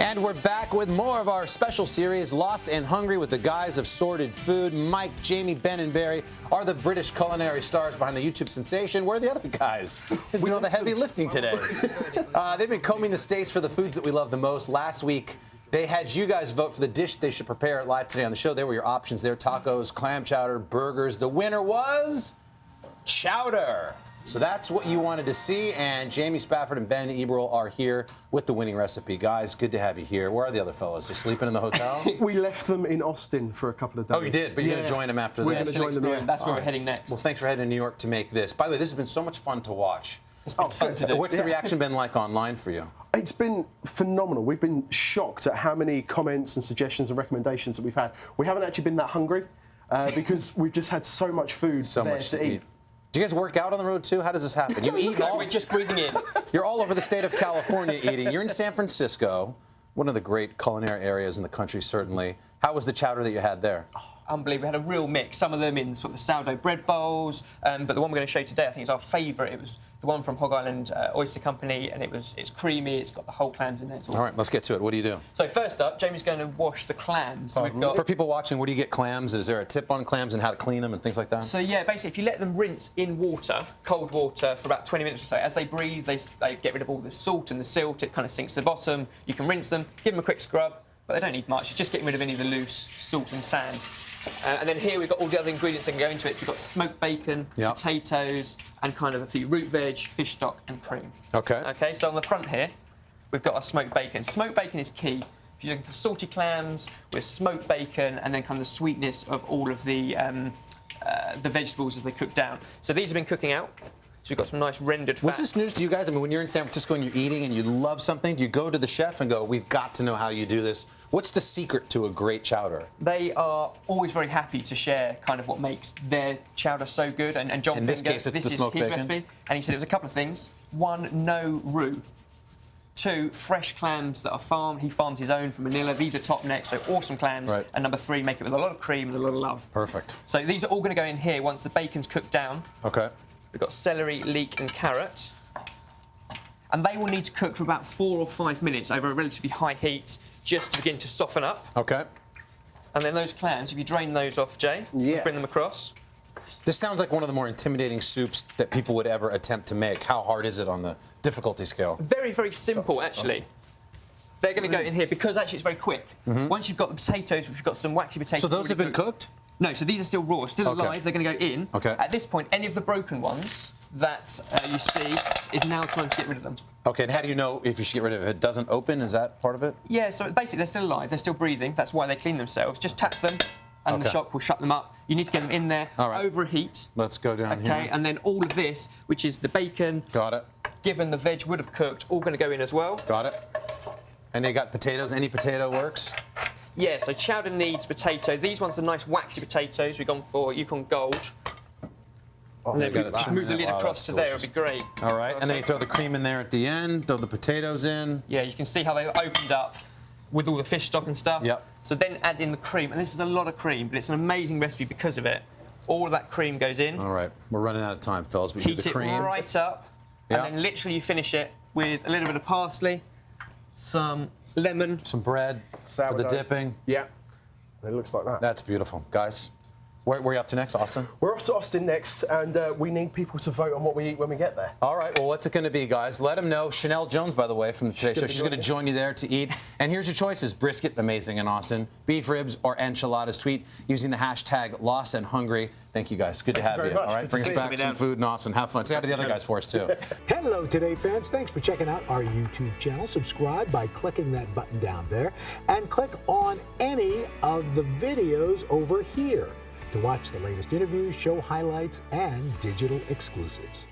And we're back with more of our special series, Lost and Hungry, with the guys of Sorted Food. Mike, Jamie, Ben, and Barry are the British culinary stars behind the YouTube sensation. Where are the other guys? Who's doing all the heavy lifting today? They've been combing the states for the foods that we love the most. Last week, they had you guys vote for the dish they should prepare live today on the show. There were your options there: tacos, clam chowder, burgers. The winner was chowder. So that's what you wanted to see, and Jamie Spafford and Ben Ebbrell are here with the winning recipe. Guys, good to have you here. Where are the other fellows? They sleeping in the hotel? We left them in Austin for a couple of days. Oh, you did? But you're going to join them after We're this? We're going to join them, yeah. That's where we're heading next. Well, thanks for heading to New York to make this. By the way, this has been so much fun to watch. It's been fun to do. What's the reaction been like online for you? It's been phenomenal. We've been shocked at how many comments and suggestions and recommendations that we've had. We haven't actually been that hungry because we've just had so much food to eat. Do you guys work out on the road too? How does this happen? You eat all. We're just breathing in. You're all over the state of California eating. You're in San Francisco, one of the great culinary areas in the country, certainly. How was the chowder that you had there? Unbelievable. We had a real mix. Some of them in sort of sourdough bread bowls, but the one we're going to show you today, I think, is our favourite. It was the one from Hog Island Oyster Company, and it's creamy. It's got the whole clams in it. All right, let's get to it. What do you do? So first up, Jamie's going to wash the clams. So we've got... For people watching, where do you get clams? Is there a tip on clams and how to clean them and things like that? So yeah, basically, if you let them rinse in water, cold water, for about 20 minutes or so, as they breathe, they get rid of all the salt and the silt. It kind of sinks to the bottom. You can rinse them, give them a quick scrub, but they don't need much. It's just getting rid of any of the loose salt and sand. And then here we've got all the other ingredients that can go into it. So we've got smoked bacon, potatoes, and kind of a few root veg, fish stock, and cream. Okay. Okay, so on the front here, we've got our smoked bacon. Smoked bacon is key. If you're looking for salty clams with smoked bacon and then kind of the sweetness of all of the vegetables as they cook down. So these have been cooking out. So we've got some nice rendered fat. Was this news to you guys? I mean, when you're in San Francisco and you're eating and you love something, do you go to the chef and go, we've got to know how you do this? What's the secret to a great chowder? They are always very happy to share kind of what makes their chowder so good. And John, in this case, it's the smoked bacon. Recipe, and he said it was a couple of things. One, no roux. Two, fresh clams that are farmed. He farms his own from Manila. These are top neck, so awesome clams. Right. And number three, make it with a lot of cream and a lot of love. Perfect. So these are all going to go in here once the bacon's cooked down. Okay. We've got celery, leek, and carrot. And they will need to cook for about 4 or 5 minutes over a relatively high heat just to begin to soften up. Okay. And then those clams, if you drain those off, Jay, bring them across. This sounds like one of the more intimidating soups that people would ever attempt to make. How hard is it on the difficulty scale? Very, very simple, actually. They're going to go in here because actually it's very quick. Once you've got the potatoes, we've got some waxy potatoes. So those have been cooked? No, so these are still raw, still alive. They're going to go in. Okay. At this point, any of the broken ones that you see is now time to get rid of them. Okay, and how do you know if you should get rid of it? If it doesn't open, is that part of it? Yeah, so basically they're still alive, they're still breathing. That's why they clean themselves. Just tap them, and the shop will shut them up. You need to get them in there over a heat. Let's go down here. Okay, and then all of this, which is the bacon. Got it. Given the veg would have cooked, all going to go in as well. Got it. And they got potatoes. Any potato works? Yeah, so chowder needs potato. These ones are nice waxy potatoes. We've gone for Yukon Gold. Oh, and then we just move the lid across to there. It'll be great. All right, and then you throw the cream in there at the end, throw the potatoes in. Yeah, you can see how they've opened up with all the fish stock and stuff. Yep. So then add in the cream, and this is a lot of cream, but it's an amazing recipe because of it. All of that cream goes in. All right, we're running out of time, fellas. We do the cream. Heat it right up, and then literally you finish it with a little bit of parsley, some lemon, some bread for the dipping. Yeah, it looks like that. That's beautiful, guys. Where are you off to next, Austin? We're off to Austin next, and we need people to vote on what we eat when we get there. All right, well, what's it going to be, guys? Let them know. Chanel Jones, by the way, from the Today Show, she's going to join you there to eat. And here's your choices. Brisket, amazing in Austin. Beef ribs or enchiladas. Tweet using the hashtag Lost and Hungry. Thank you, guys. Good to have you. All right, bring us back some food in Austin. Have fun. Say hi to the other guys for us, too. Hello, Today fans. Thanks for checking out our YouTube channel. Subscribe by clicking that button down there and click on any of the videos over here to watch the latest interviews, show highlights, and digital exclusives.